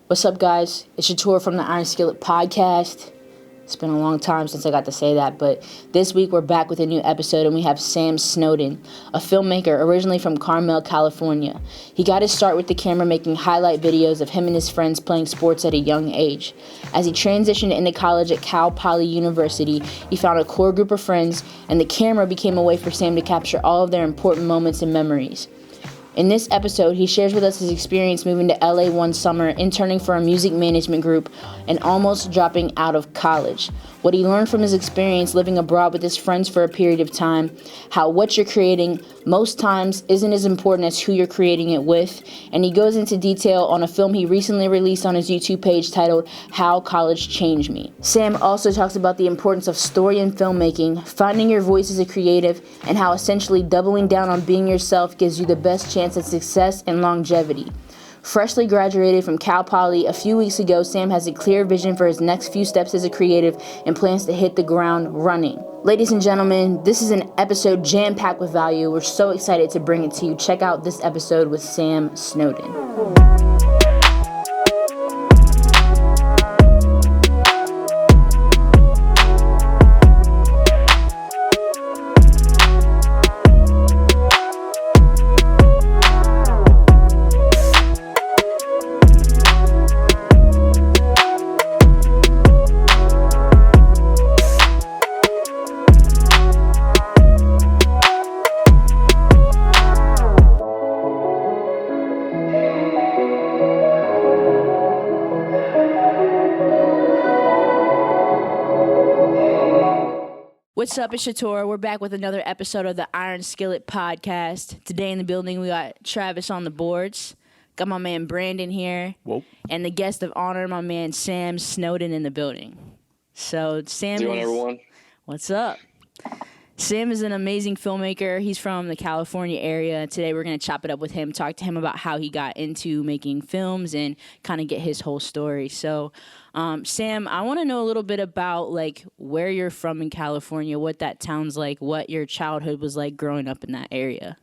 What's up, guys? It's your tour from the Iron Skillet Podcast. It's been a long time since I got to say that, but this week we're back with a new episode, and we have Sam Snowden, a filmmaker originally from Carmel, California. He got his start with the camera making highlight videos of him and his friends playing sports at a young age. As he transitioned into college at Cal Poly University, he found a core group of friends, and the camera became a way for Sam to capture all of their important moments and memories. In this episode, he shares with us his experience moving to LA one summer, interning for a music management group, and almost dropping out of college. What he learned from his experience living abroad with his friends for a period of time, how what you're creating most times isn't as important as who you're creating it with, and he goes into detail on a film he recently released on his YouTube page titled How College Changed Me. Sam also talks about the importance of story in filmmaking, finding your voice as a creative, and how essentially doubling down on being yourself gives you the best chance at success and longevity. Freshly graduated from Cal Poly a few weeks ago, Sam has a clear vision for his next few steps as a creative and plans to hit the ground running. Ladies and gentlemen, this is an episode jam-packed with value. We're so excited to bring it to you. Check out this episode with Sam Snowden. What's up, it's Shator. We're back with another episode of the Iron Skillet Podcast. Today in the building, we got Travis on the boards. Got my man Brandon here. Whoa. And the guest of honor, my man Sam Snowden in the building. So Sam What's everyone? What's up? Sam is an amazing filmmaker. He's from the California area. Today we're going to chop it up with him, talk to him about how he got into making films and kind of get his whole story. So, Sam, I want to know a little bit about like where you're from in California, what that town's like, what your childhood was like growing up in that area.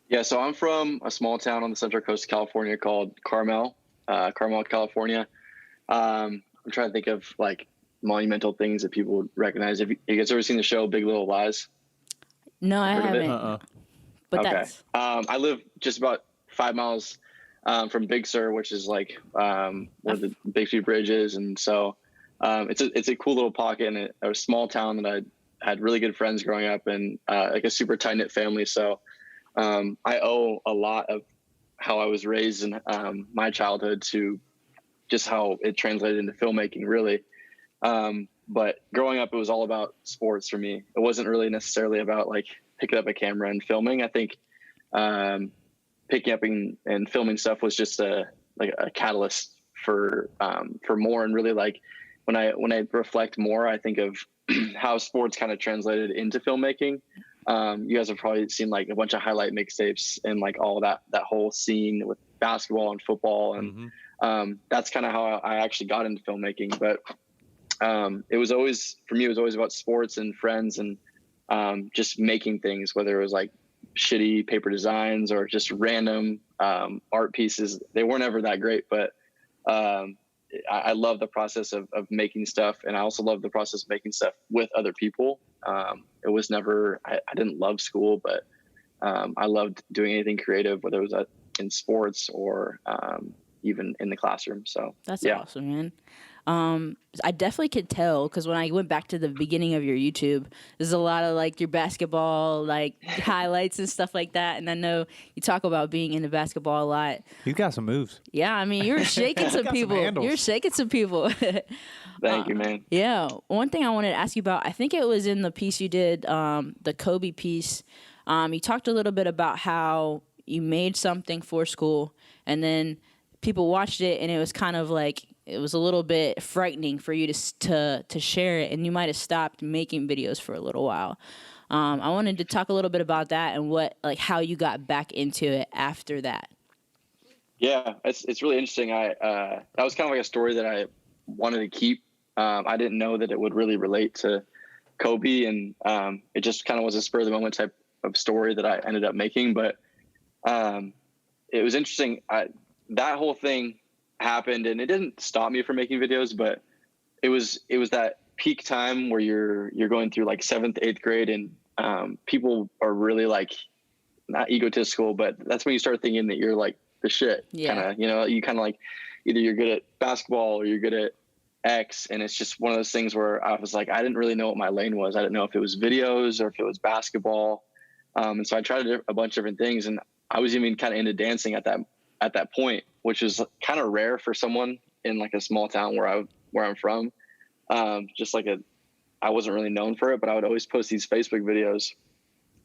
Yeah, so I'm from a small town on the central coast of California called Carmel, California. I'm trying to think of like monumental things that people would recognize. Have you guys ever seen the show Big Little Lies? No, I haven't. But okay. That's... I live just about 5 miles from Big Sur, which is like where the Big Few Bridge is, and so it's a cool little pocket in a small town that I had really good friends growing up and like a super tight knit family. So I owe a lot of how I was raised in my childhood to just how it translated into filmmaking, really. But growing up, it was all about sports for me. It wasn't really necessarily about like picking up a camera and filming. I think picking up and filming stuff was just a catalyst for more. And really, like when I reflect more, I think of how sports kind of translated into filmmaking. You guys have probably seen like a bunch of highlight mixtapes and like all that whole scene with basketball and football. And that's kind of how I actually got into filmmaking. But it was always about sports and friends and just making things, whether it was like shitty paper designs or just random art pieces. They weren't ever that great, but I love the process of making stuff, and I also love the process of making stuff with other people. It was never I didn't love school, but I loved doing anything creative, whether it was in sports or even in the classroom. So that's awesome, man. I definitely could tell because when I went back to the beginning of your YouTube, there's a lot of like your basketball like highlights and stuff like that. And I know you talk about being into basketball a lot. You've got some moves. Yeah, I mean, you're shaking some people. You're shaking some people. Thank you, man. Yeah. One thing I wanted to ask you about, I think it was in the piece you did, the Kobe piece. You talked a little bit about how you made something for school and then people watched it and it was kind of like, it was a little bit frightening for you to share it, and you might have stopped making videos for a little while. I wanted to talk a little bit about that and how you got back into it after that. Yeah, it's really interesting. That was kind of like a story that I wanted to keep. I didn't know that it would really relate to Kobe, and it just kind of was a spur of the moment type of story that I ended up making. But it was interesting. That whole thing happened, and it didn't stop me from making videos, but it was that peak time where you're going through like 7th, 8th grade, and people are really like, not egotistical, but that's when you start thinking that you're like the shit. Kind of, you kind of like, either you're good at basketball or you're good at X. And it's just one of those things where I was like, I didn't really know what my lane was. I didn't know if it was videos or if it was basketball. And so I tried a bunch of different things, and I was even kind of into dancing at that point, which is kind of rare for someone in like a small town where I'm from. Just like I wasn't really known for it, but I would always post these Facebook videos.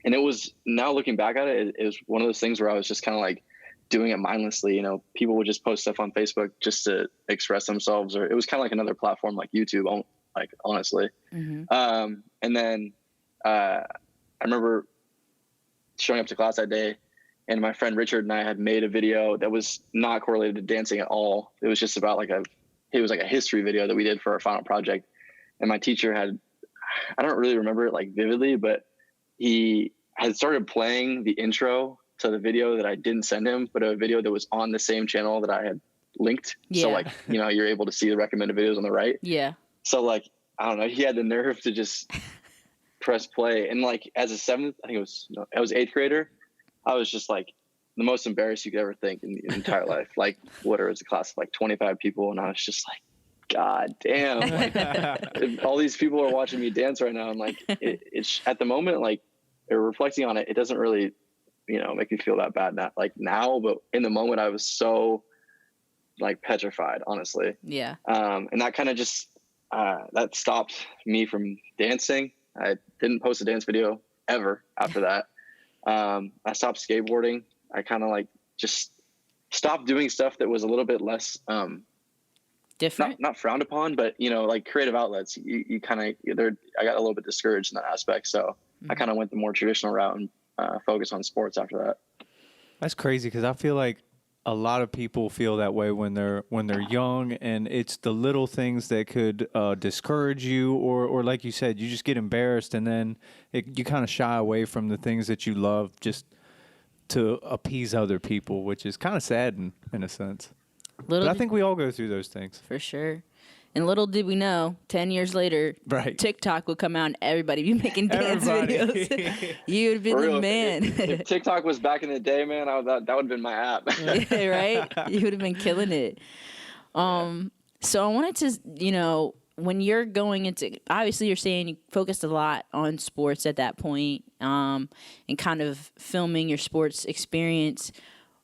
And it was, now looking back at it, it was one of those things where I was just kind of like doing it mindlessly. People would just post stuff on Facebook just to express themselves, or it was kind of like another platform like YouTube, like honestly. Mm-hmm. And then I remember showing up to class that day, and my friend Richard and I had made a video that was not correlated to dancing at all. It was just about it was like a history video that we did for our final project. And my teacher I don't really remember it like vividly, but he had started playing the intro to the video that I didn't send him, but a video that was on the same channel that I had linked. Yeah. So like, you're able to see the recommended videos on the right. Yeah. So like, I don't know, he had the nerve to just press play. And like, as a 7th, I was 8th grader, I was just like the most embarrassed you could ever think in the entire life. Like, whatever, it was a class of like 25 people. And I was just like, God damn, like, all these people are watching me dance right now. And like, it's at the moment, like, reflecting on it, it doesn't really, make me feel that bad now, but in the moment I was so like petrified, honestly. Yeah. And that kind of just, that stopped me from dancing. I didn't post a dance video ever after that. I stopped skateboarding. I kind of like just stopped doing stuff that was a little bit less, different, not frowned upon, but like creative outlets, you kind of, I got a little bit discouraged in that aspect. So I kind of went the more traditional route and focused on sports after that. That's crazy, because I feel like a lot of people feel that way when they're young, and it's the little things that could discourage you, or like you said, you just get embarrassed, and then you kind of shy away from the things that you love just to appease other people, which is kind of sad in a sense. But I think we all go through those things. For sure. And little did we know, 10 years later, right, TikTok would come out and everybody be making dance videos. You would have been the man. If TikTok was back in the day, man, that would have been my app. Yeah, right? You would have been killing it. So I wanted to, when you're going into, obviously you're saying you focused a lot on sports at that point, and kind of filming your sports experience.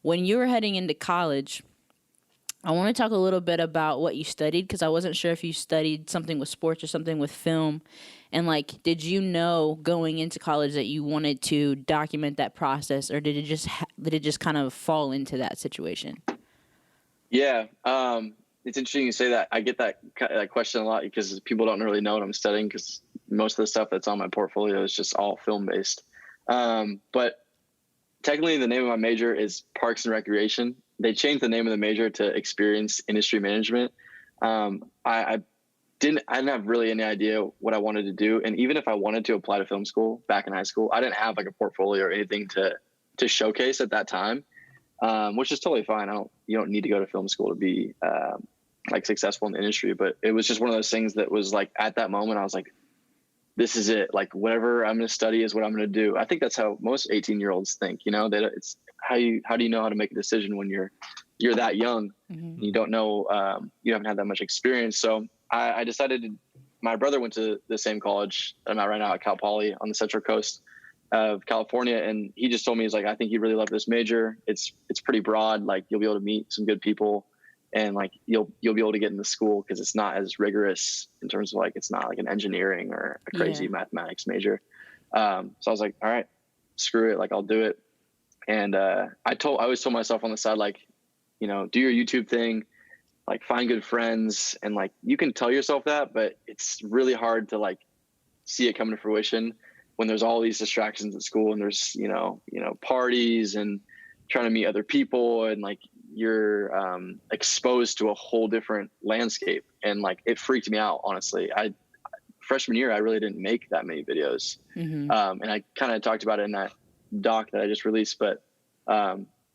When you were heading into college, I want to talk a little bit about what you studied, because I wasn't sure if you studied something with sports or something with film. And like, did you know going into college that you wanted to document that process, or did it just kind of fall into that situation? Yeah. It's interesting you say that. I get that question a lot, because people don't really know what I'm studying, because most of the stuff that's on my portfolio is just all film based. But technically the name of my major is Parks and Recreation. They changed the name of the major to Experience Industry Management. I didn't have really any idea what I wanted to do. And even if I wanted to apply to film school back in high school, I didn't have like a portfolio or anything to showcase at that time, which is totally fine. You don't need to go to film school to be like successful in the industry. But it was just one of those things that was like, at that moment, I was like, this is it. Like, whatever I'm going to study is what I'm going to do. I think that's how most 18-year-olds think, that it's how do you know how to make a decision when you're that young? Mm-hmm. You don't know, you haven't had that much experience. So I decided my brother went to the same college I'm at right now at Cal Poly on the Central Coast of California. And he just told me, he's like, I think you'd really love this major. It's pretty broad. Like, you'll be able to meet some good people, and like, you'll be able to get into school, because it's not as rigorous in terms of like, it's not like an engineering or a crazy mathematics major. So I was like, all right, screw it. Like, I'll do it. And I always told myself on the side, like, do your YouTube thing, like, find good friends. And like, you can tell yourself that, but it's really hard to like see it come to fruition when there's all these distractions at school, and there's, parties and trying to meet other people, and like, you're exposed to a whole different landscape. And like, it freaked me out, honestly. Freshman year, I really didn't make that many videos. Mm-hmm. And I kind of talked about it in that doc that I just released, but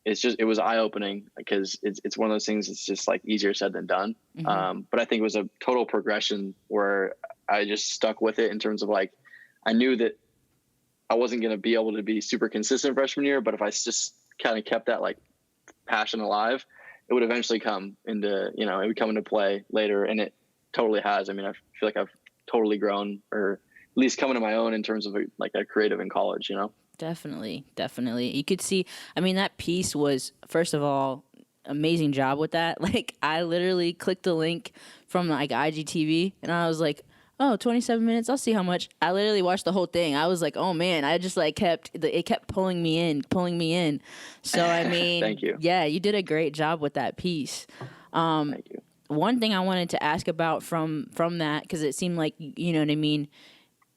it was eye opening because it's one of those things that's just like easier said than done. But I think it was a total progression where I just stuck with it in terms of like, I knew that I wasn't going to be able to be super consistent freshman year, but if I just kind of kept that like passion alive, it would eventually come into, it would come into play later. And it totally has. I mean, I feel like I've totally grown, or at least come into my own in terms of a creative in college, Definitely. You could see, I mean, that piece was, first of all, amazing job with that. Like, I literally clicked the link from like IGTV and I was like, oh, 27 minutes. I'll see how much. I literally watched the whole thing. I was like, oh man, I just like it kept pulling me in. So, I mean, Thank you. Yeah, you did a great job with that piece. Thank you. One thing I wanted to ask about from that, because it seemed like, you know what I mean,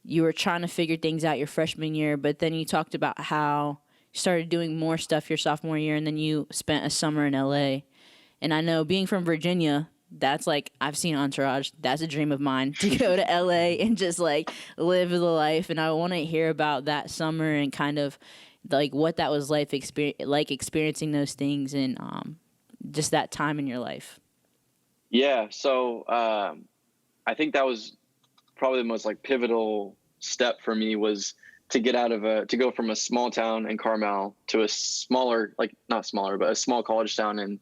you were trying to figure things out your freshman year, but then you talked about how you started doing more stuff your sophomore year, and then you spent a summer in LA. And I know, being from Virginia, that's like, I've seen Entourage. That's a dream of mine, to go to LA and just like live the life. And I want to hear about that summer and kind of like what that was like experiencing those things and just that time in your life. Yeah. So I think that was probably the most like pivotal step for me, was to get to go from a small town in Carmel to a smaller, like not smaller, but a small college town in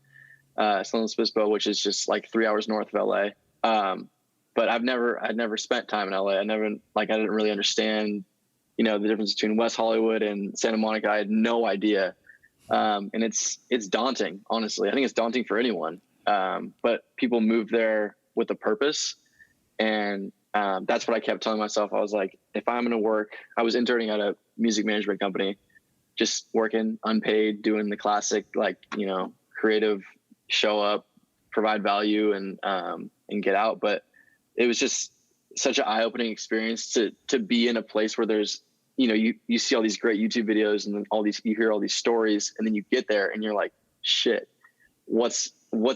San Luis Obispo, which is just like 3 hours north of LA. But I'd never spent time in LA. I didn't really understand, the difference between West Hollywood and Santa Monica. I had no idea. And it's daunting, honestly. I think it's daunting for anyone. But people move there with a purpose. And that's what I kept telling myself. I was like, if I'm going to work, I was interning at a music management company, just working unpaid, doing the classic, like, creative, show up, provide value, and get out. But it was just such an eye-opening experience to be in a place where there's, you see all these great YouTube videos and then you hear all these stories, and then you get there and you're like, shit, what's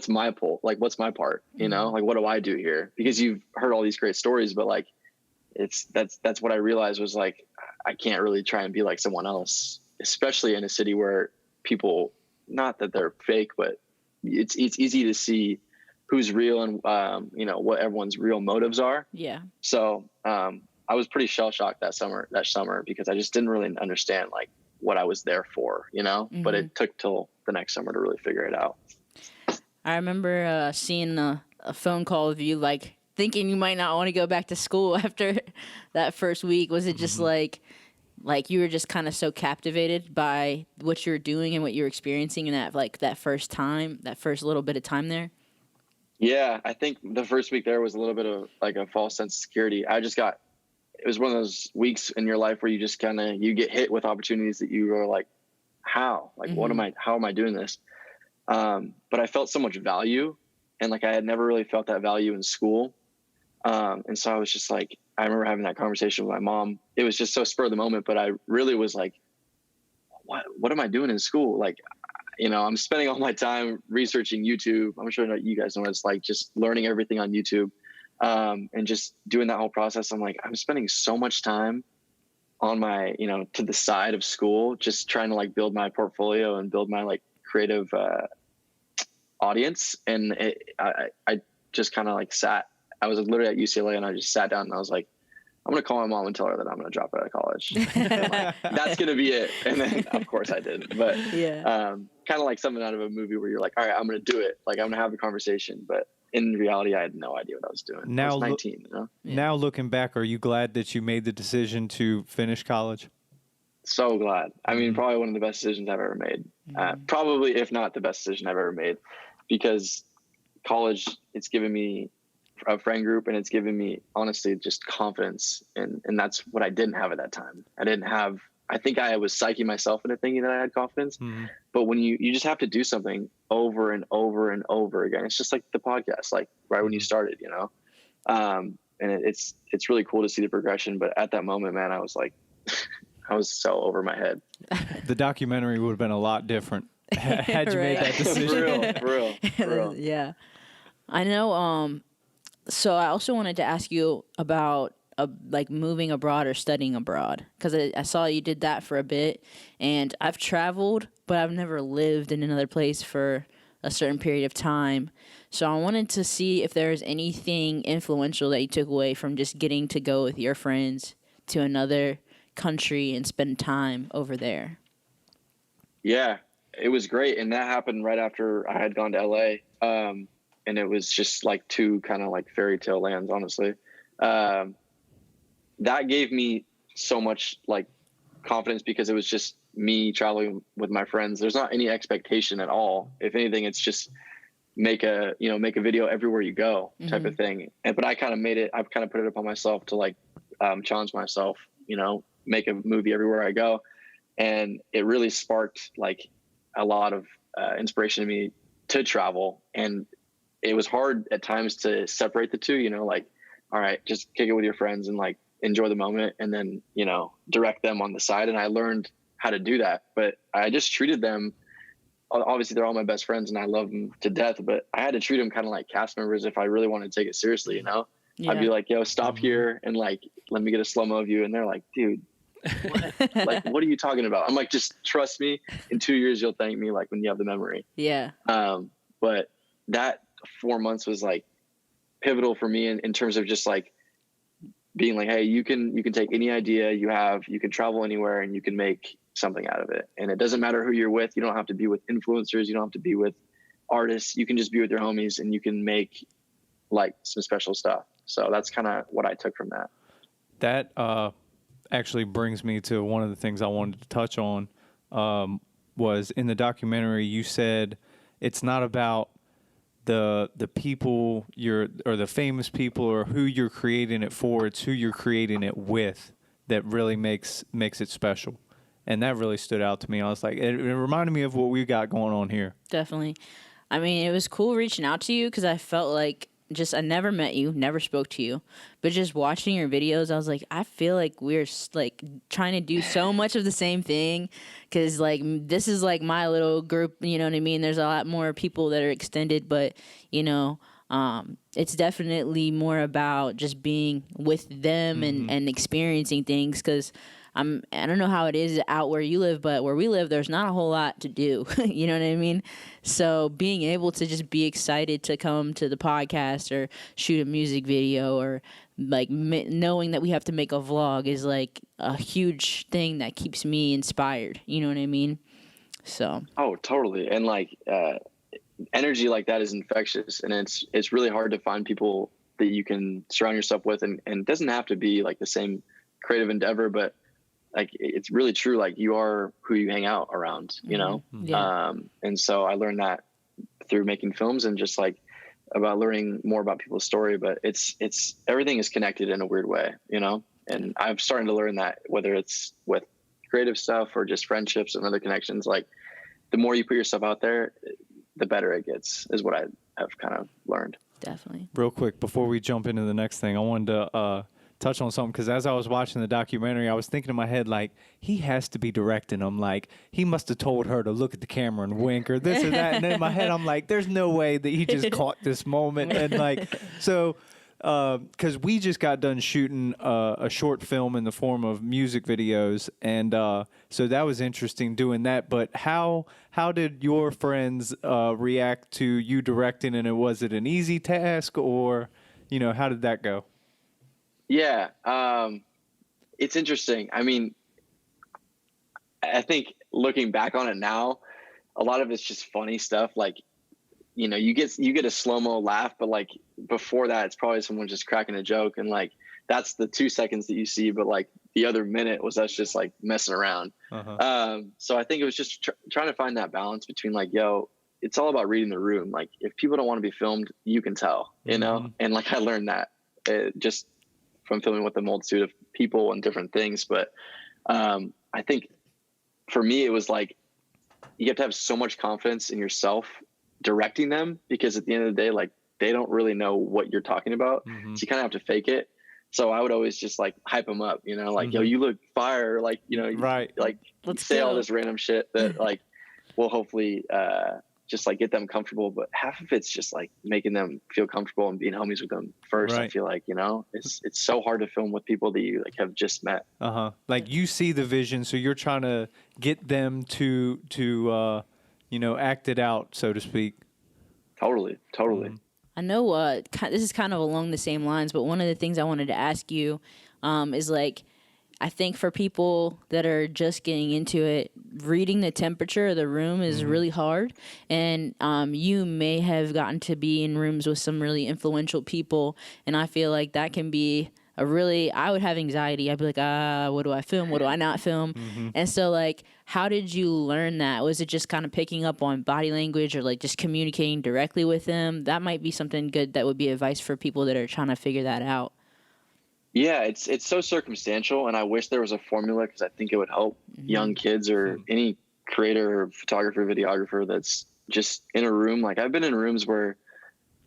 my pull? Like, what's my part? Like, what do I do here? Because you've heard all these great stories, but like, that's what I realized was like, I can't really try and be like someone else, especially in a city where people, not that they're fake, but it's easy to see who's real and, what everyone's real motives are. Yeah. So, I was pretty shell shocked that summer because I just didn't really understand like what I was there for, but it took till the next summer to really figure it out. I remember seeing a phone call of you, like thinking you might not want to go back to school after that first week. Was it just like you were just kind of so captivated by what you were doing and what you were experiencing in that first little bit of time there? Yeah, I think the first week there was a little bit of like a false sense of security. It was one of those weeks in your life where you just you get hit with opportunities that you are like, how? Like, how am I doing this? But I felt so much value, and like I had never really felt that value in school. And so I was just like, I remember having that conversation with my mom. It was just so spur of the moment, but I really was like, what am I doing in school? Like, I'm spending all my time researching YouTube. I'm sure you guys know what it's like, just learning everything on YouTube, and just doing that whole process. I'm like, I'm spending so much time on my, to the side of school, just trying to like build my portfolio and build my like creative audience. And I just kind of like I was literally at UCLA and I just sat down and I was like, I'm going to call my mom and tell her that I'm going to drop out of college. Like, that's going to be it. And then of course I did, but yeah, kind of like something out of a movie where you're like, all right, I'm going to do it. Like, I'm going to have a conversation. But in reality, I had no idea what I was doing. Now, I was 19, Now looking back, are you glad that you made the decision to finish college? So glad. I mean, probably one of the best decisions I've ever made. Probably, if not the best decision I've ever made, because college, it's given me a friend group and it's given me, honestly, just confidence. And that's what I didn't have at that time. I think I was psyching myself into thinking that I had confidence, but when you just have to do something over and over and over again, it's just like the podcast, like right when you started, and it's really cool to see the progression. But at that moment, man, I was like, I was so over my head. The documentary would have been a lot different had you made that decision. For real. Yeah. I know. So I also wanted to ask you about like moving abroad or studying abroad, because I saw you did that for a bit, and I've traveled, but I've never lived in another place for a certain period of time. So I wanted to see if there's anything influential that you took away from just getting to go with your friends to another country and spend time over there. Yeah, it was great. And that happened right after I had gone to LA. And it was just like two kind of like fairy tale lands, honestly. That gave me so much like confidence because it was just me traveling with my friends. There's not any expectation at all. If anything, it's just make a video everywhere you go type of thing. But I kind of I've kind of put it upon myself to like challenge myself, make a movie everywhere I go. And it really sparked like a lot of inspiration to me to travel. And it was hard at times to separate the two, like, all right, just kick it with your friends and like enjoy the moment and then, direct them on the side. And I learned how to do that, but I just treated them, obviously they're all my best friends and I love them to death, but I had to treat them kind of like cast members if I really wanted to take it seriously, Yeah. I'd be like, yo, stop here and like, let me get a slow-mo of you. And they're like, dude, what? Like, what are you talking about? I'm like, just trust me. In 2 years, you'll thank me like when you have the memory. Yeah. But that 4 months was like pivotal for me in terms of just like being like, hey, you can take any idea you have, you can travel anywhere and you can make something out of it. And it doesn't matter who you're with. You don't have to be with influencers. You don't have to be with artists. You can just be with your homies and you can make like some special stuff. So that's kind of what I took from that. That actually brings me to one of the things I wanted to touch on. Was in the documentary you said it's not about the people or the famous people or who you're creating it for. It's who you're creating it with that really makes it special. And that really stood out to me. I was like, it reminded me of what we got going on here. Definitely. I mean, it was cool reaching out to you because I felt like I never met you, never spoke to you, but just watching your videos, I was like, I feel like we're like trying to do so much of the same thing because like this is like my little group, you know what I mean? There's a lot more people that are extended, but it's definitely more about just being with them and experiencing things because I don't know how it is out where you live, but where we live, there's not a whole lot to do. You know what I mean? So being able to just be excited to come to the podcast or shoot a music video or like knowing that we have to make a vlog is like a huge thing that keeps me inspired. You know what I mean? So. Oh, totally. And like energy like that is infectious, and it's really hard to find people that you can surround yourself with, and it doesn't have to be like the same creative endeavor, but like it's really true. Like you are who you hang out around, Yeah. And so I learned that through making films and just like about learning more about people's story, but it's everything is connected in a weird way, and I'm starting to learn that whether it's with creative stuff or just friendships and other connections, like the more you put yourself out there, the better it gets is what I have kind of learned. Definitely. Real quick, before we jump into the next thing, I wanted to, touch on something because as I was watching the documentary, I was thinking in my head like he has to be directing them. Like he must have told her to look at the camera and wink or this or that. And then in my head, I'm like, there's no way that he just caught this moment. And like so, because we just got done shooting a short film in the form of music videos, and so that was interesting doing that. But how did your friends react to you directing? And was it an easy task or how did that go? Yeah, it's interesting. I mean, I think looking back on it now, a lot of it's just funny stuff. Like, you get a slow-mo laugh, but like before that, it's probably someone just cracking a joke. And like, that's the 2 seconds that you see, but like the other minute was us just like messing around. So I think it was just trying to find that balance between like, yo, it's all about reading the room. Like if people don't want to be filmed, you can tell, and like I learned that just from filming with a multitude of people and different things. But I think for me, it was like, you have to have so much confidence in yourself directing them, because at the end of the day, like they don't really know what you're talking about. So you kind of have to fake it. So I would always just like hype them up, like, yo, you look fire. Like, right. Like let's say all this random shit that like will hopefully just like get them comfortable, but half of it's just like making them feel comfortable and being homies with them first. Right. I feel like, it's so hard to film with people that you like have just met. Like you see the vision, so you're trying to get them to act it out, so to speak. Totally. I know this is kind of along the same lines, but one of the things I wanted to ask you is like, I think for people that are just getting into it, reading the temperature of the room is really hard. And you may have gotten to be in rooms with some really influential people. And I feel like that can be I would have anxiety. I'd be like, what do I film? What do I not film? And so like, how did you learn that? Was it just kind of picking up on body language or like just communicating directly with them? That might be something good that would be advice for people that are trying to figure that out. Yeah, it's so circumstantial, and I wish there was a formula because I think it would help young kids or any creator, or photographer, videographer that's just in a room. Like I've been in rooms where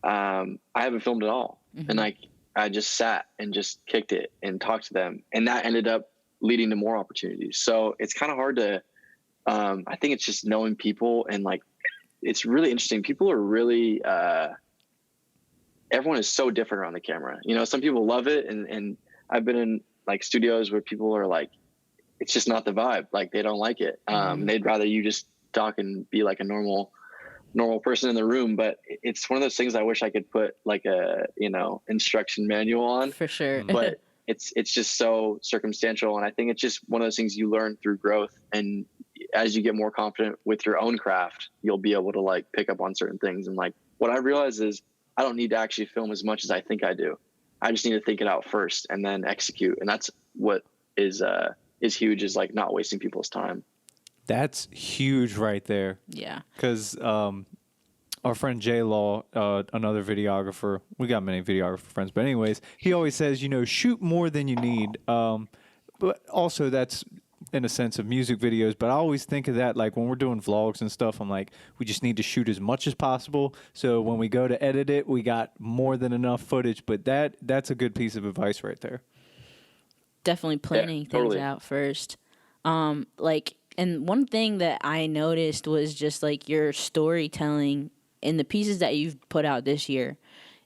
I haven't filmed at all, and like I just sat and just kicked it and talked to them, and that ended up leading to more opportunities. So it's kind of hard to. I think it's just knowing people, and like it's really interesting. People are really. Everyone is so different around the camera. Some people love it. And I've been in like studios where people are like, it's just not the vibe. Like they don't like it. They'd rather you just talk and be like a normal person in the room. But it's one of those things I wish I could put like a, instruction manual on. For sure. But it's just so circumstantial. And I think it's just one of those things you learn through growth. And as you get more confident with your own craft, you'll be able to like pick up on certain things. And like what I realize is, I don't need to actually film as much as I think I do. I just need to think it out first and then execute. And that's what is huge, is like not wasting people's time. That's huge right there. Yeah. Because our friend J Law, another videographer, we got many videographer friends, but anyways, he always says, shoot more than you need. But also that's in a sense of music videos, but I always think of that like when we're doing vlogs and stuff, I'm like, we just need to shoot as much as possible, so when we go to edit it, we got more than enough footage. But that's a good piece of advice right there. Definitely planning things out first. And one thing that I noticed was just like your storytelling in the pieces that you've put out this year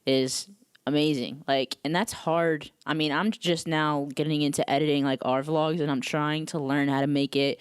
is amazing. And that's hard. I mean, I'm just now getting into editing like our vlogs, and I'm trying to learn how to make it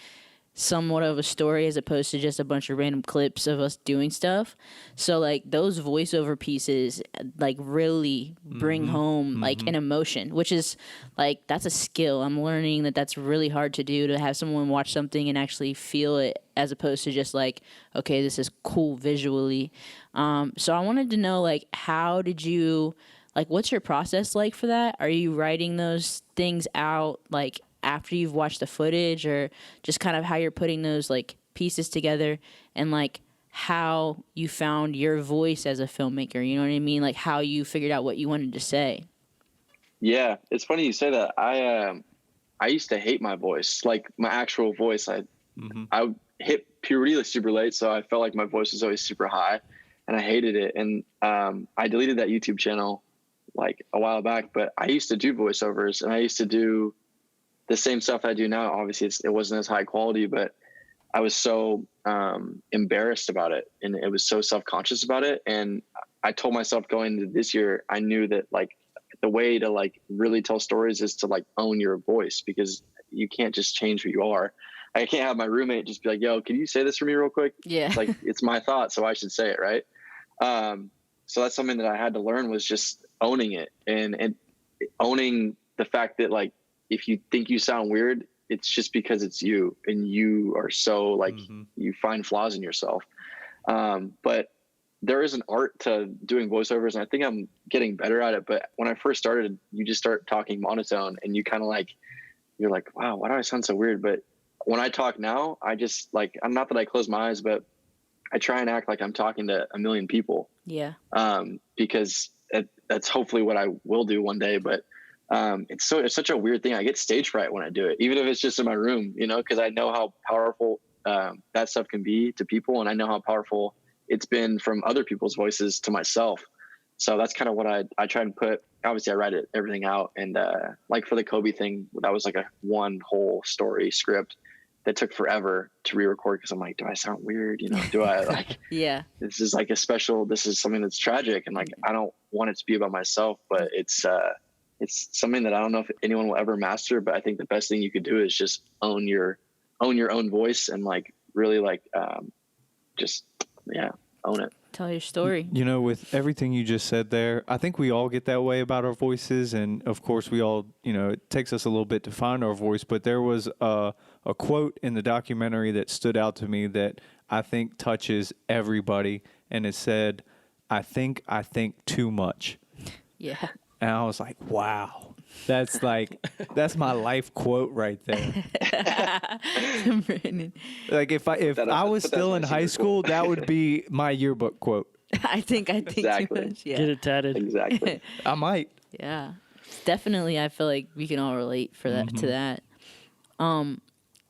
somewhat of a story as opposed to just a bunch of random clips of us doing stuff. So like those voiceover pieces like really bring home like an emotion, which is like, that's a skill. I'm learning that that's really hard to do, to have someone watch something and actually feel it, as opposed to just like, okay, this is cool visually. So I wanted to know, like, how did you, like, what's your process like for that? Are you writing those things out like after you've watched the footage, or just kind of how you're putting those like pieces together, and like how you found your voice as a filmmaker? You know what I mean? Like how you figured out what you wanted to say. Yeah, it's funny you say that. I used to hate my voice, like my actual voice. I hit puberty like super late, so I felt like my voice was always super high, and I hated it. And I deleted that YouTube channel like a while back, but I used to do voiceovers, and I used to do the same stuff I do now. Obviously it wasn't as high quality, but I was so embarrassed about it, and it was so self-conscious about it. And I told myself going into this year, I knew that like the way to like really tell stories is to like own your voice, because you can't just change who you are. I can't have my roommate just be like, yo, can you say this for me real quick? Yeah. It's like, it's my thought, so I should say it. Right. So that's something that I had to learn, was just owning it, and owning the fact that like, if you think you sound weird, it's just because it's you, and you are so like, you find flaws in yourself. But there is an art to doing voiceovers, and I think I'm getting better at it. But when I first started, you just start talking monotone, and you kind of like, you're like, wow, why do I sound so weird? But when I talk now, I just like, I'm not that I close my eyes, but I try and act like I'm talking to a million people. Yeah. Because that's hopefully what I will do one day. But it's such a weird thing. I get stage fright when I do it, even if it's just in my room, because I know how powerful that stuff can be to people, and I know how powerful it's been from other people's voices to myself. So that's kind of what I try and put. Obviously, I write everything out, and like for the Kobe thing, that was like a one whole story script, that took forever to re-record because I'm like, do I sound weird? You know, do I like, Yeah. this is like this is something that's tragic. And like, I don't want it to be about myself, but it's something that I don't know if anyone will ever master, but I think the best thing you could do is just own your own voice and like really like, own it. Tell your story. You know, with everything you just said there, I think we all get that way about our voices. And of course, we all, you know, it takes us a little bit to find our voice. But there was a quote in the documentary that stood out to me that I think touches everybody. And it said, I think too much. Yeah. And I was like, wow, that's my life quote right there. Brandon. Like if I was still in high school, that would be my yearbook quote. I think Exactly. too much. Yeah. Get it tatted. Exactly. I might. Yeah. Definitely, I feel like we can all relate for that to that.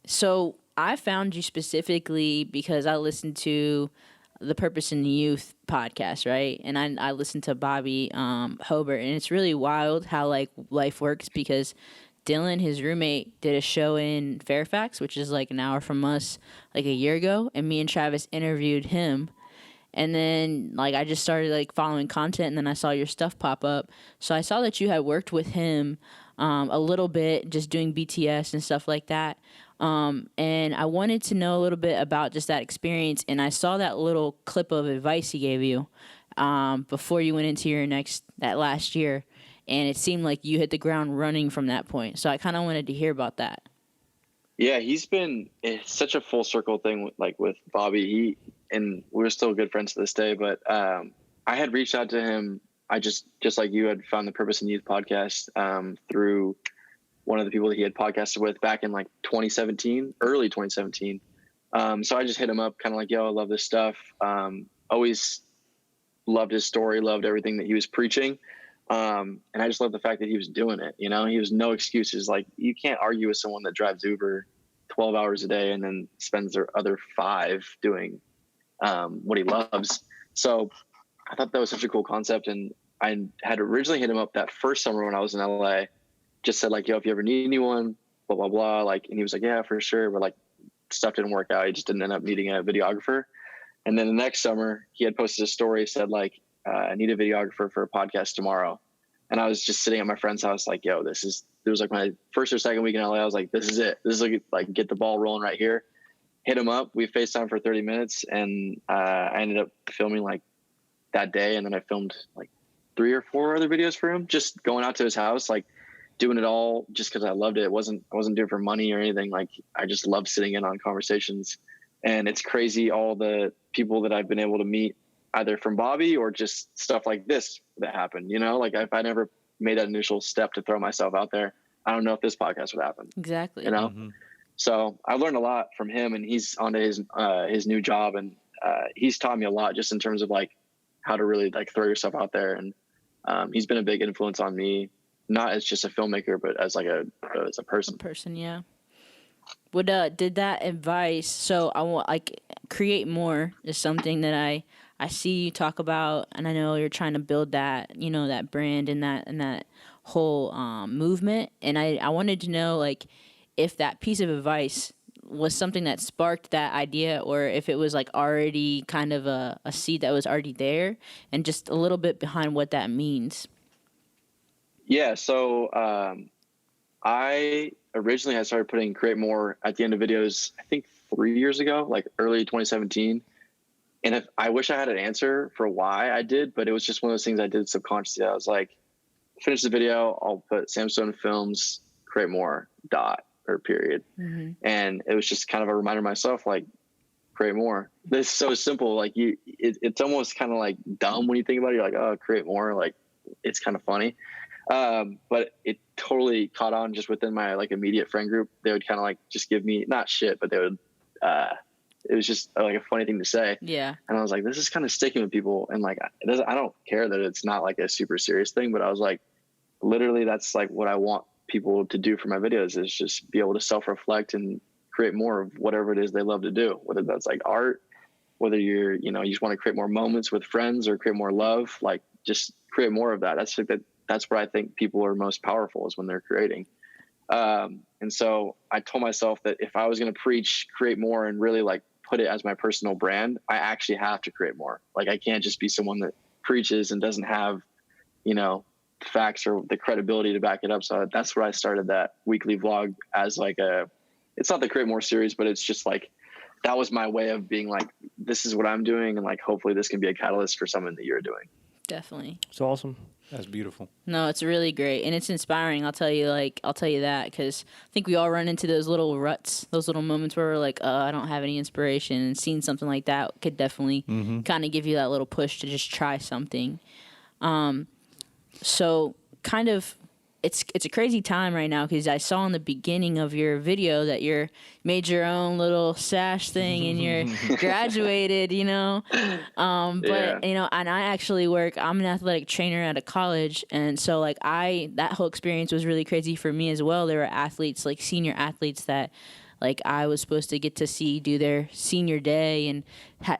So I found you specifically because I listened to the Purpose in the Youth podcast, right? And I listened to Bobby Hobart, and it's really wild how like life works because Dylan, his roommate, did a show in Fairfax, which is like an hour from us, like a year ago, and me and Travis interviewed him. And then like I just started like following content, and then I saw your stuff pop up. So I saw that you had worked with him a little bit, just doing BTS and stuff like that. And I wanted to know a little bit about just that experience. And I saw that little clip of advice he gave you before you went into that last year. And it seemed like you hit the ground running from that point. So I kind of wanted to hear about that. Yeah, it's such a full circle thing with Bobby. And we're still good friends to this day, but I had reached out to him. I just like you had found the Purpose in Youth podcast through one of the people that he had podcasted with back in like 2017, early 2017. So I just hit him up kind of like, yo, I love this stuff. Always loved his story, loved everything that he was preaching. And I just love the fact that he was doing it. You know, he was no excuses. Like you can't argue with someone that drives Uber 12 hours a day and then spends their other 5 doing what he loves. So I thought that was such a cool concept. And I had originally hit him up that first summer when I was in LA, just said like, yo, if you ever need anyone, blah, blah, blah. Like, and he was like, yeah, for sure. But like stuff didn't work out. He just didn't end up needing a videographer. And then the next summer he had posted a story, said like, I need a videographer for a podcast tomorrow. And I was just sitting at my friend's house like, yo, it was like my first or second week in LA. I was like, this is it. This is like get the ball rolling right here. Hit him up. We FaceTime for 30 minutes and I ended up filming like that day. And then I filmed like 3 or 4 other videos for him, just going out to his house, like doing it all just because I loved it. I wasn't doing it for money or anything. Like I just loved sitting in on conversations. And it's crazy all the people that I've been able to meet either from Bobby or just stuff like this that happened, you know, like if I never made that initial step to throw myself out there, I don't know if this podcast would happen. Exactly. You know? So I learned a lot from him, and he's onto his new job, and he's taught me a lot just in terms of like how to really like throw yourself out there. And he's been a big influence on me, not as just a filmmaker, but as like as a person. Yeah. Did that advice? So I want like create more is something that I see you talk about, and I know you're trying to build that, you know, that brand and that whole movement. And I wanted to know like if that piece of advice was something that sparked that idea, or if it was like already kind of a seed that was already there, and just a little bit behind what that means. Yeah. So I originally had started putting create more at the end of videos, I think 3 years ago, like early 2017. And I wish I had an answer for why I did, but it was just one of those things I did subconsciously. I was like, finish the video, I'll put Sam Snowden Films, create more, period. And it was just kind of a reminder to myself, like, create more. This is so simple. Like it's almost kind of like dumb when you think about it. You're like, oh, create more. Like it's kind of funny. But it totally caught on just within my like immediate friend group. They would kind of like just give me not shit, but they would, it was just like a funny thing to say. Yeah. And I was like, this is kind of sticking with people. And like, I don't care that it's not like a super serious thing, but I was like, literally that's like what I want people to do for my videos is just be able to self-reflect and create more of whatever it is they love to do, whether that's like art, whether you're, you know, you just want to create more moments with friends or create more love, like just create more of that. That's what I think people are most powerful is when they're creating. And so I told myself that if I was going to preach, create more, and really like put it as my personal brand, I actually have to create more. Like I can't just be someone that preaches and doesn't have, facts or the credibility to back it up. So that's where I started that weekly vlog as like it's not the Create More series, but it's just like, that was my way of being like, this is what I'm doing. And like, hopefully this can be a catalyst for something that you're doing. Definitely. It's awesome. That's beautiful. No, it's really great, and it's inspiring. I'll tell you that, because I think we all run into those little ruts, those little moments where we're like, I don't have any inspiration, and seeing something like that could definitely kind of give you that little push to just try something. So kind of, it's a crazy time right now, because I saw in the beginning of your video that you made your own little sash thing and you're graduated, But, and I actually I'm an athletic trainer at a college. And so like that whole experience was really crazy for me as well. There were athletes, like senior athletes that like I was supposed to get to see do their senior day and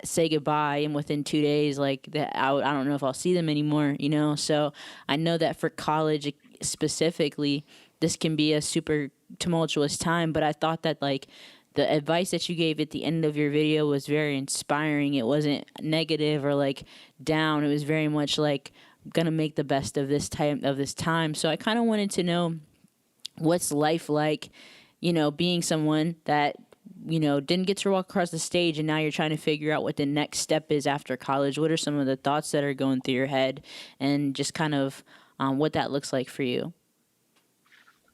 say goodbye. And within 2 days, like that, I don't know if I'll see them anymore, So I know that for college specifically, this can be a super tumultuous time, but I thought that like the advice that you gave at the end of your video was very inspiring. It wasn't negative or like down. It was very much like, I'm gonna make the best of this time. So I kind of wanted to know, what's life like, being someone that didn't get to walk across the stage, and now you're trying to figure out what the next step is after college. What are some of the thoughts that are going through your head, and just kind of what that looks like for you?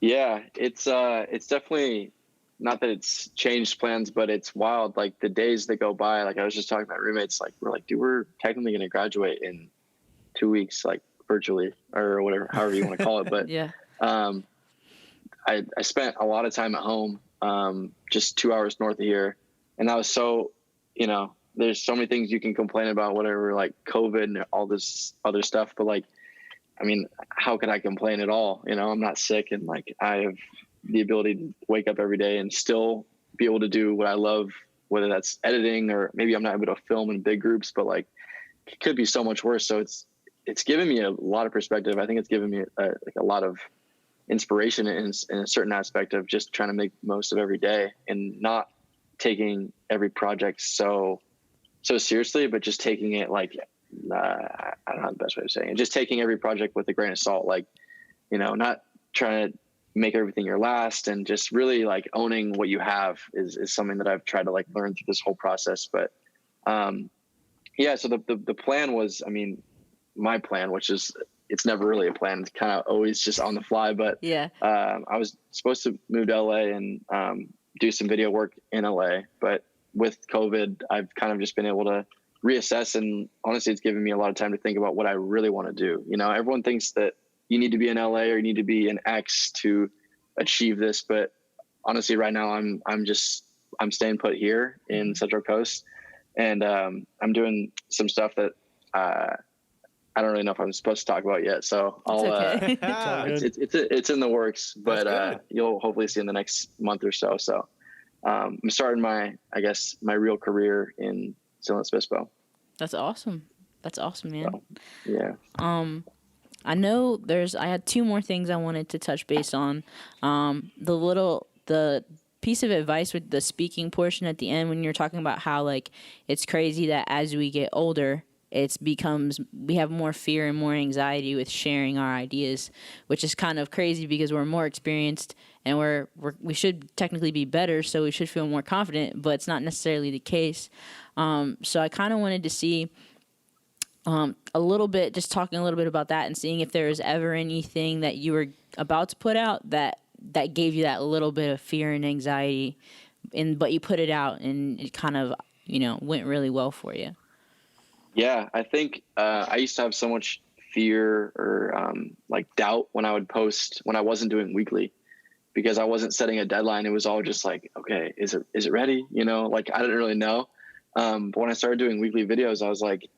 Yeah, it's definitely not that it's changed plans, but it's wild. Like the days that go by, like I was just talking to my roommates, like we're like, dude, we're technically going to graduate in 2 weeks, like virtually or whatever, however you want to call it. But yeah, I spent a lot of time at home, just 2 hours north of here. And that was so, there's so many things you can complain about, whatever, like COVID and all this other stuff. But like, I mean, how can I complain at all? I'm not sick, and like I have the ability to wake up every day and still be able to do what I love, whether that's editing or maybe I'm not able to film in big groups, but like it could be so much worse. So it's given me a lot of perspective. I think it's given me like a lot of inspiration in a certain aspect of just trying to make most of every day and not taking every project so seriously, but just taking it like, I don't know the best way of saying it. Just taking every project with a grain of salt, like, not trying to make everything your last, and just really like owning what you have is something that I've tried to like learn through this whole process. But, so the plan was, I mean, my plan, which is, it's never really a plan. It's kind of always just on the fly, but yeah. I was supposed to move to LA and, do some video work in LA, but with COVID, I've kind of just been able to reassess, and honestly, it's given me a lot of time to think about what I really want to do. Everyone thinks that you need to be in LA or you need to be an X to achieve this, but honestly, right now I'm staying put here in Central Coast, and I'm doing some stuff that I don't really know if I'm supposed to talk about yet. So I'll okay. it's in the works, but you'll hopefully see in the next month or so. So I'm starting my real career in San Luis Obispo. That's awesome, man. So, yeah. I know I had two more things I wanted to touch base on. The piece of advice with the speaking portion at the end, when you're talking about how like it's crazy that as we get older, we have more fear and more anxiety with sharing our ideas, which is kind of crazy because we're more experienced and we should technically be better, so we should feel more confident, but it's not necessarily the case. So I kind of wanted to see talking a little bit about that and seeing if there was ever anything that you were about to put out that gave you that little bit of fear and anxiety, but you put it out and it kind of, went really well for you. Yeah, I think I used to have so much fear or like doubt when I would post when I wasn't doing weekly, because I wasn't setting a deadline. It was all just like, okay, is it ready? Like I didn't really know. But when I started doing weekly videos, I was like,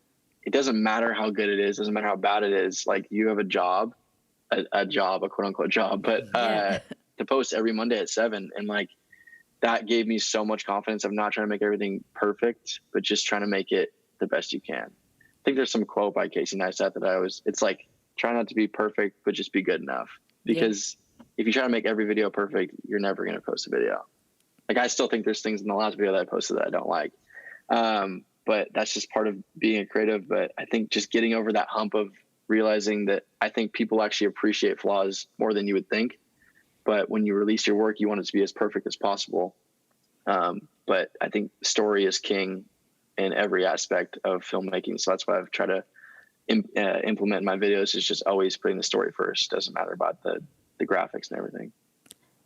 it doesn't matter how good it is, doesn't matter how bad it is. Like you have a job, a quote unquote job, but to post every Monday at 7, and like that gave me so much confidence of not trying to make everything perfect, but just trying to make it the best you can. I think there's some quote by Casey Neistat that it's like, try not to be perfect, but just be good enough, because if you try to make every video perfect, you're never going to post a video. Like, I still think there's things in the last video that I posted that I don't like. But that's just part of being a creative. But I think just getting over that hump of realizing that I think people actually appreciate flaws more than you would think. But when you release your work, you want it to be as perfect as possible. But I think story is king in every aspect of filmmaking. So that's why I've tried to implement in my videos, is just always putting the story first. Doesn't matter about the graphics and everything.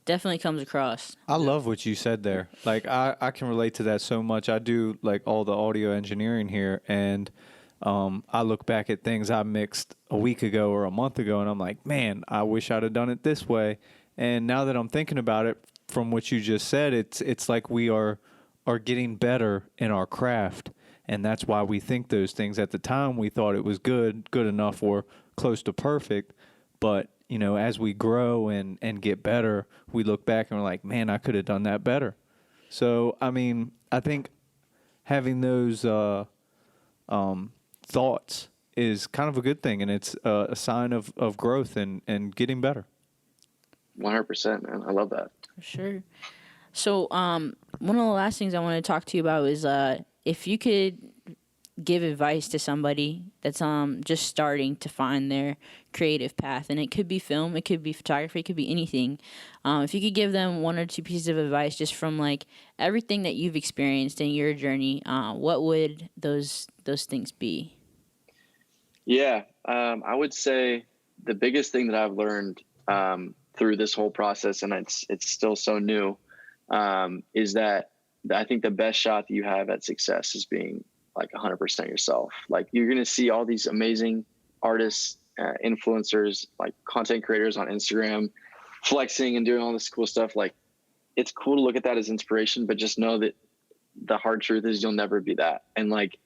Definitely comes across. I love what you said there. Like, I can relate to that so much. I do like all the audio engineering here, and I look back at things I mixed a week ago or a month ago, and I'm like, man, I wish I'd have done it this way. And now that I'm thinking about it, from what you just said, it's like we are getting better in our craft, and that's why we think those things. At the time, we thought it was good enough, or close to perfect, but you know, as we grow and get better, we look back and we're like, man, I could have done that better. So, I mean, I think having those thoughts is kind of a good thing, and it's a sign of growth and getting better. 100%, man. I love that. For sure. So, one of the last things I want to talk to you about is if you could give advice to somebody that's just starting to find their creative path, and it could be film, it could be photography, it could be anything. If you could give them one or two pieces of advice just from like everything that you've experienced in your journey, what would those things be? Yeah, I would say the biggest thing that I've learned through this whole process, and it's still so new, is that I think the best shot that you have at success is being like 100% yourself. Like, you're going to see all these amazing artists, influencers, like content creators on Instagram flexing and doing all this cool stuff. Like, it's cool to look at that as inspiration, but just know that the hard truth is you'll never be that. And like,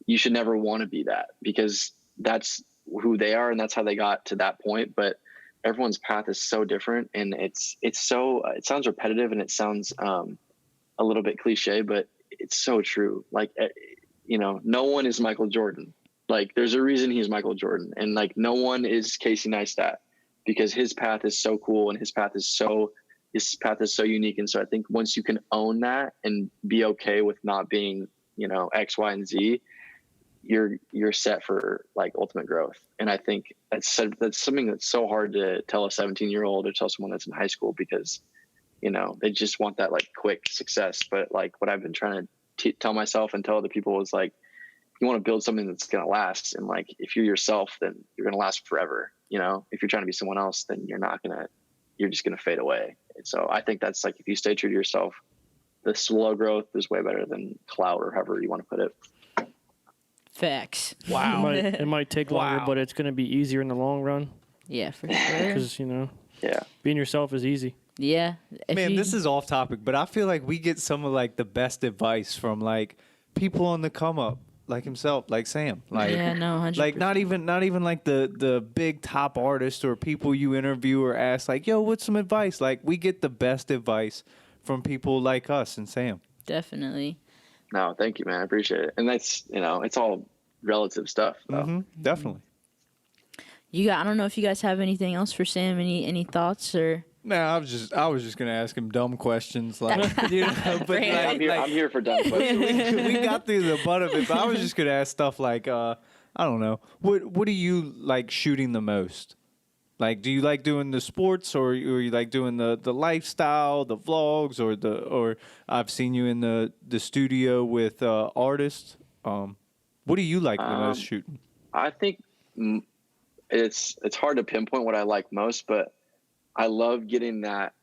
you should never want to be that, because that's who they are and that's how they got to that point. But everyone's path is so different, and it's so, it sounds repetitive and it sounds a little bit cliche, but it's so true. Like, you know, no one is Michael Jordan. Like, there's a reason he's Michael Jordan, and like, no one is Casey Neistat, because his path is so cool and his path is so unique. And so I think once you can own that and be okay with not being, you know, X, Y, and Z, you're set for like ultimate growth. And I think that's something that's so hard to tell a 17-year-old or tell someone that's in high school, because, you know, they just want that like quick success. But like, what I've been trying to tell myself and tell other people is like, you want to build something that's going to last. And like, if you're yourself, then you're going to last forever. You know, if you're trying to be someone else, then you're just going to fade away. And so I think that's like, if you stay true to yourself, the slow growth is way better than clout, or however you want to put it. Facts. Wow. It might take longer, but it's going to be easier in the long run. Yeah, for sure. Because, you know, yeah, being yourself is easy. Yeah. Man, this is off topic, but I feel like we get some of like the best advice from like people on the come up, like himself, like Sam. Like, yeah, no, 100%. Like not even like the big top artists or people you interview or ask like, yo, what's some advice? Like, we get the best advice from people like us and Sam. Definitely. No, thank you, man. I appreciate it. And that's, you know, it's all relative stuff, though. Mm-hmm, definitely. I don't know if you guys have anything else for Sam. Any thoughts or? No, I was just gonna ask him dumb questions like, you know, but like, I'm here for dumb questions. we got through the butt of it, but I was just gonna ask stuff like, I don't know, what do you like shooting the most? Like, do you like doing the sports, or you like doing the lifestyle, the vlogs, or I've seen you in the studio with artists. What do you like the most shooting? I think it's hard to pinpoint what I like most, but I love getting that.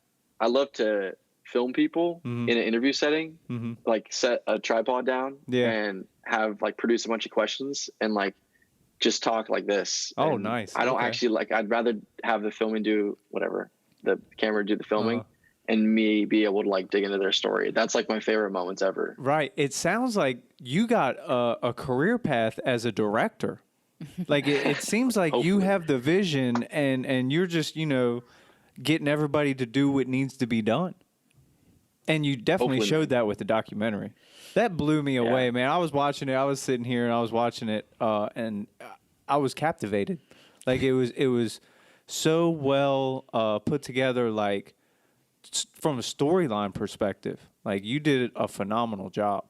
I love to film people in an interview setting, like set a tripod down and have like produce a bunch of questions and like just talk like this. Oh, and nice. I don't actually like, I'd rather have the filming do whatever, the camera do the filming and me be able to like dig into their story. That's like my favorite moments ever. Right. It sounds like you got a career path as a director. Like it seems like you have the vision and you're just, you know, getting everybody to do what needs to be done. And you definitely showed that with the documentary. That blew me away, man. I was watching it. I was sitting here and I was watching it, and I was captivated. Like it was so well put together, like from a storyline perspective. Like you did a phenomenal job.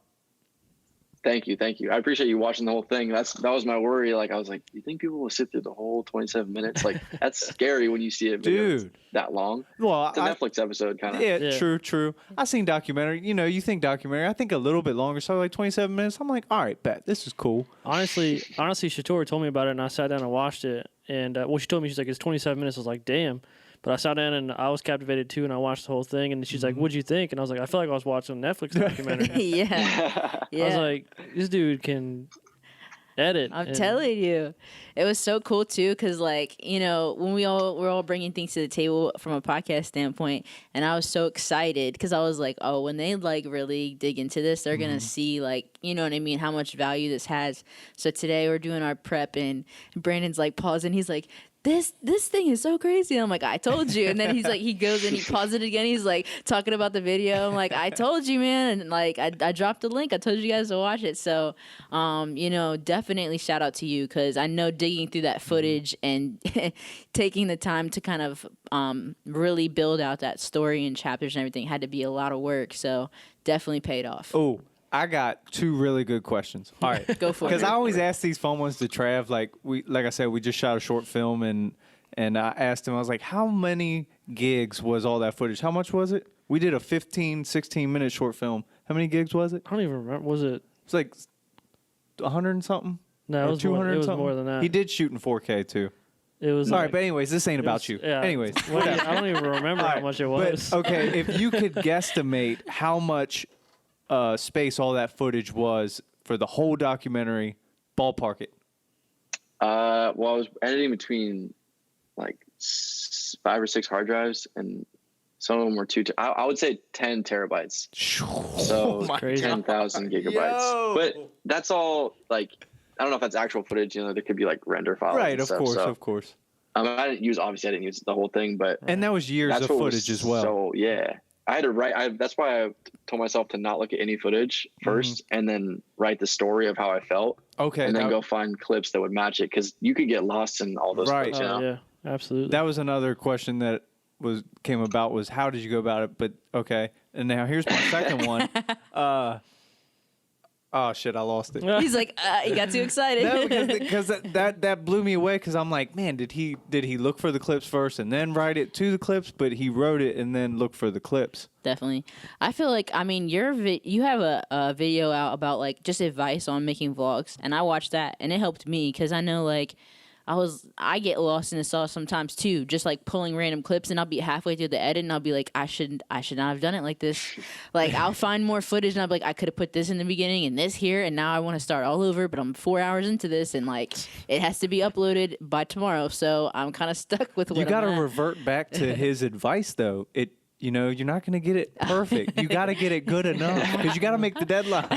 Thank you. I appreciate you watching the whole thing. That was my worry. Like I was like, you think people will sit through the whole 27 minutes? Like that's scary when you see a video that's that long. Well, it's a Netflix episode kind of. Yeah, true. I seen documentary. You know, you think documentary. I think a little bit longer. So like 27 minutes. I'm like, all right, bet this is cool. Honestly, Shator told me about it, and I sat down and watched it. And she told me, she's like, it's 27 minutes. I was like, damn. But I sat down and I was captivated too, and I watched the whole thing. And she's like, "What'd you think?" And I was like, "I feel like I was watching a Netflix documentary." Yeah. I was like, "This dude can edit." I'm telling you, it was so cool too, because like, you know, when we're all bringing things to the table from a podcast standpoint, and I was so excited because I was like, oh, when they like really dig into this, they're gonna see, like, you know what I mean, how much value this has. So today we're doing our prep, and Brandon's like pausing, he's like, this thing is so crazy. And I'm like, I told you. And then he's like, he goes and he paused it again. He's like talking about the video. I'm like, I told you, man. And like, I dropped the link. I told you guys to watch it. So, you know, definitely shout out to you, because I know digging through that footage and taking the time to kind of really build out that story and chapters and everything had to be a lot of work. So definitely paid off. Oh, I got two really good questions. All right. Go for it. Because I always ask these fun ones to Trav. Like I said, we just shot a short film, and I asked him, I was like, how many gigs was all that footage? How much was it? We did a 15, 16-minute short film. How many gigs was it? I don't even remember. Was it? It's like 100 and something? No, it was 200 it was something? more than that. He did shoot in 4K, too. It was all right, but anyways, this ain't about you. Yeah. Anyways. I don't even remember how much it was. But, okay, if you could guesstimate how much space all that footage was for the whole documentary, ballpark it. Well, I was editing between like 5 or 6 hard drives, and some of them were I would say 10 terabytes. So 10,000 gigabytes. Yo. But that's all, like, I don't know if that's actual footage. You know, there could be like render files. Right, and of stuff, course, so. of course. I didn't use the whole thing, but and that was years of footage as well. So yeah, I had to write. That's why I told myself to not look at any footage first, and then write the story of how I felt. Okay, and then go find clips that would match it, because you could get lost in all those clips. You know? Yeah, absolutely. That was another question that came about was how did you go about it? But okay, and now here's my second one. Oh shit! I lost it. He's like, he got too excited. No, because that blew me away. Because I'm like, man, did he look for the clips first and then write it to the clips? But he wrote it and then looked for the clips. Definitely. I feel like, I mean, you have a video out about like just advice on making vlogs, and I watched that, and it helped me because I know like I get lost in the sauce sometimes too, just like pulling random clips, and I'll be halfway through the edit and I'll be like, I should not have done it like this. Like I'll find more footage and I'll be like, I could have put this in the beginning and this here, and now I want to start all over, but I'm 4 hours into this and like it has to be uploaded by tomorrow, so I'm kind of stuck with what you got to revert back to his advice though. You know, you're not going to get it perfect. You got to get it good enough because you got to make the deadline.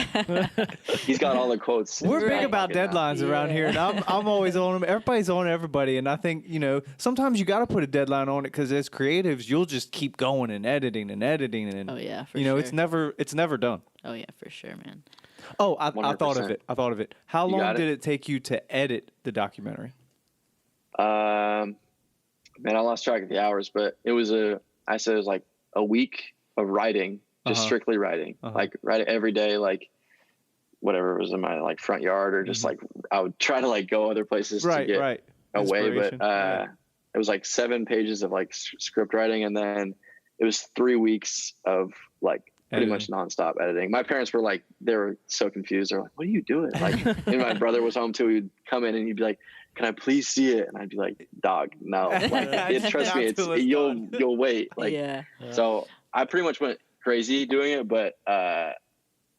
He's got all the quotes. We're big about deadlines around here, and I'm always on them. Everybody's on everybody, and I think, you know, sometimes you got to put a deadline on it because as creatives, you'll just keep going and editing, and oh yeah, for you know, sure. it's never done. Oh yeah, for sure, man. Oh, I thought of it. How long did it take you to edit the documentary? Man, I lost track of the hours, but it was I said it was like a week of writing, just strictly writing, like write it every day, like whatever was in my like front yard, or just like I would try to like go other places to get away. But it was like 7 pages of like script writing, and then it was 3 weeks of like pretty much nonstop editing. My parents were like, they were so confused. They're like, "What are you doing?" Like, and my brother was home too. He'd come in and he'd be like, "Can I please see it?" And I'd be like, "Dog, no. Like, trust me, you'll wait." Like, so I pretty much went crazy doing it, but I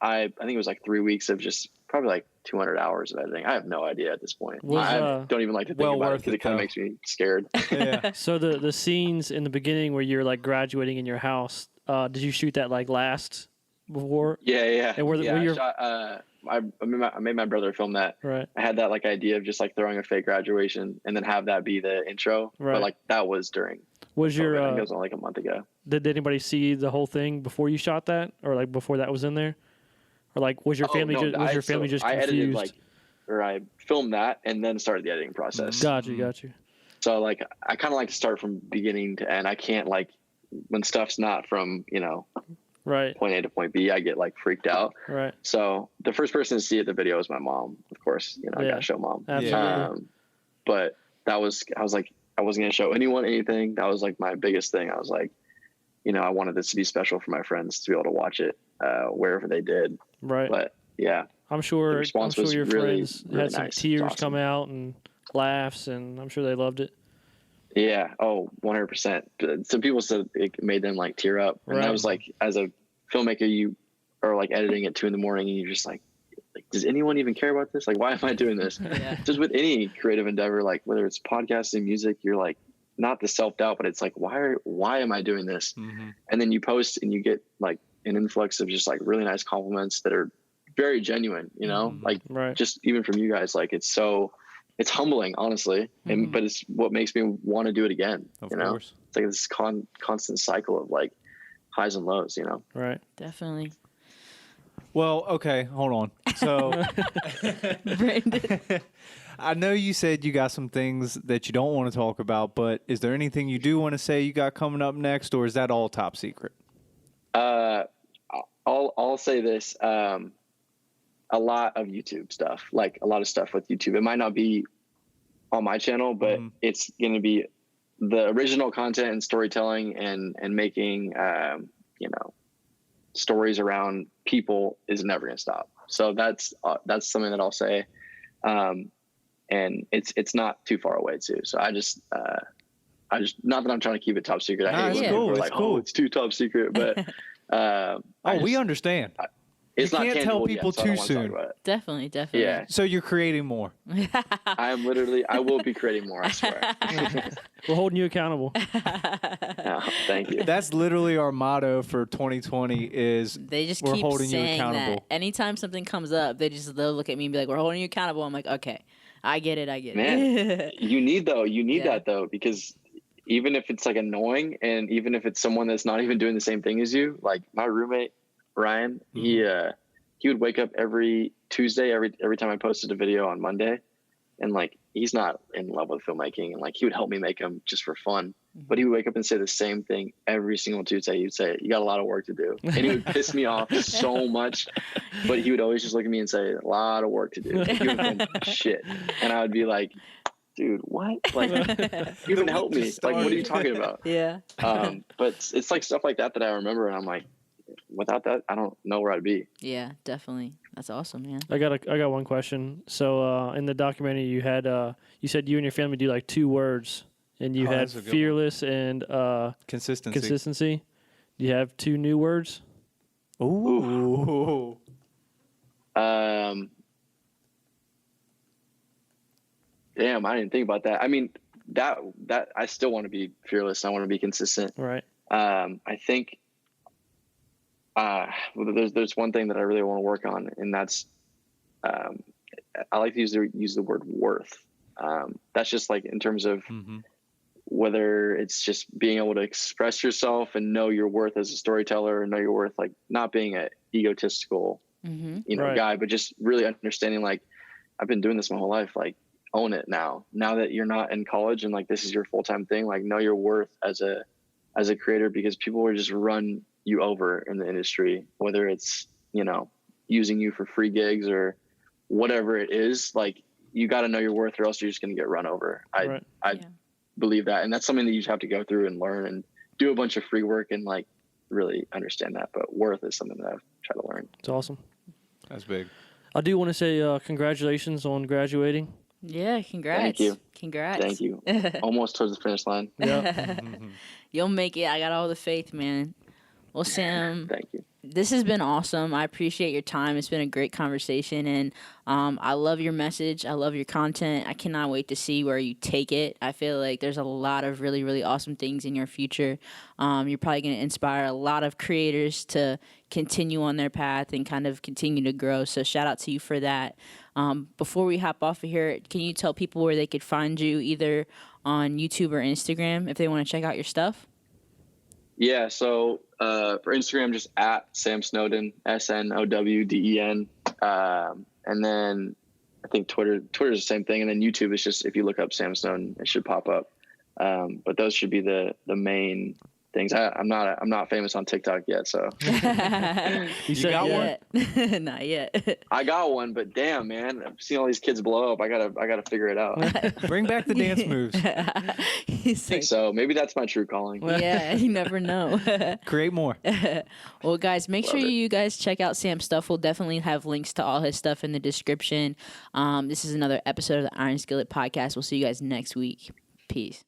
think it was like 3 weeks of just probably like 200 hours of editing. I have no idea at this point. I don't even like to think about it because it kind of makes me scared. Yeah. So the scenes in the beginning where you're like graduating in your house, did you shoot that like last before? Yeah. And I made my brother film that. Right. I had that like idea of just like throwing a fake graduation and then have that be the intro. Right. But like that was during. Was your? I think it was only like a month ago. Did anybody see the whole thing before you shot that, or like before that was in there, or like was your family just confused? I edited I filmed that and then started the editing process. Got you. So like, I kind of like to start from beginning to end. I can't like, when stuff's not from, Right. point A to point B, I get like freaked out. Right. So the first person to see the video is my mom, of course. I gotta show mom. Absolutely. But I was like, I wasn't gonna show anyone anything. That was like my biggest thing. I was like, I wanted this to be special for my friends to be able to watch it wherever they did. Right. But yeah, I'm sure was your really, friends really had some nice. tears Awesome. come out and laughs, and I'm sure they loved it. Yeah. Oh, 100%. Some people said it made them like tear up. And Right. that was like, as a filmmaker, you are like editing at 2 a.m. and you're just like, does anyone even care about this? Like, why am I doing this? Yeah. Just with any creative endeavor, like whether it's podcasting, music, you're like, not the self-doubt, but it's like, why am I doing this? Mm-hmm. And then you post and you get like an influx of just like really nice compliments that are very genuine, like Right. just even from you guys, like it's humbling, honestly. And, but it's what makes me want to do it again. Of course. It's like this constant cycle of like highs and lows, Right. Definitely. Well, okay, hold on. So Brandon. I know you said you got some things that you don't want to talk about, but is there anything you do want to say you got coming up next, or is that all top secret? I'll say this, a lot of YouTube stuff, like a lot of stuff with YouTube. It might not be on my channel, but it's going to be the original content and storytelling and making, stories around people is never going to stop. So that's something that I'll say. And it's not too far away too. So I just not that I'm trying to keep it top secret. I hate it's when cool. people are It's like, cool. oh, it's too top secret, but, we understand. it's You not can't tell tangible yet, people so I don't too wanna talk soon. about it. Definitely. Yeah. So you're creating more. I will be creating more, I swear. We're holding you accountable. Oh, thank you. That's literally our motto for 2020 is They just we're keep holding you saying accountable. that. Anytime something comes up, they'll look at me and be like, "We're holding you accountable." I'm like, "Okay, I get it. Man, you need Yeah. that though, because even if it's like annoying and even if it's someone that's not even doing the same thing as you, like my roommate, Ryan, he would wake up every Tuesday, every time I posted a video on Monday, and like, he's not in love with filmmaking, and like, he would help me make them just for fun. But he would wake up and say the same thing every single Tuesday. He'd say, "You got a lot of work to do." And he would piss me off so much, but he would always just look at me and say, "A lot of work to do. Like, you haven't done shit." And I would be like, "Dude, what? Like, you even help me. Like, what are you talking about?" Yeah. But it's like stuff like that I remember, and I'm like, without that, I don't know where I'd be. Yeah, definitely. That's awesome, man. I got one question. So in the documentary, you had you said you and your family do like 2 words, and you had that's a good one. fearless and Consistency. Do you have 2 new words? Ooh. Damn, I didn't think about that. I mean, that I still want to be fearless. I want to be consistent. Right. I think there's one thing that I really want to work on, and that's I like to use the word worth. That's just like in terms of whether it's just being able to express yourself and know your worth as a storyteller, and know your worth, like not being an egotistical, Right. guy, but just really understanding, like, I've been doing this my whole life. Like, own it now that you're not in college and like this is your full-time thing. Like, know your worth as a creator, because people will just run you over in the industry, whether it's using you for free gigs or whatever it is. Like, you got to know your worth, or else you're just going to get run over. Right. I believe that, and that's something that you just have to go through and learn and do a bunch of free work and like really understand that. But worth is something that I've tried to learn. It's awesome. That's big. I do want to say congratulations on graduating. Yeah, congrats. Thank you. Congrats. Thank you. Almost towards the finish line. Yeah. You'll make it. I got all the faith, man. Well, Sam, Thank you. this has been awesome. I appreciate your time. It's been a great conversation, and I love your message. I love your content. I cannot wait to see where you take it. I feel like there's a lot of really, really awesome things in your future. You're probably going to inspire a lot of creators to continue on their path and kind of continue to grow. So shout out to you for that. Before we hop off of here, can you tell people where they could find you, either on YouTube or Instagram, if they want to check out your stuff? Yeah. So for Instagram, just at Sam Snowden, SNOWDEN. And then I think Twitter's the same thing, and then YouTube is just if you look up Sam Snowden, it should pop up. But those should be the main things. I'm not famous on TikTok yet, so You got one? Not yet. I got one. But damn, man, I've seen all these kids blow up. I gotta figure it out. Bring back the dance moves. He's I think so. Maybe that's my true calling. Yeah, you never know. Create more. Well, guys, make sure Love it. you guys check out Sam's stuff. We'll definitely have links to all his stuff in the description. This is another episode of the Iron Skillet Podcast. We'll see you guys next week. Peace.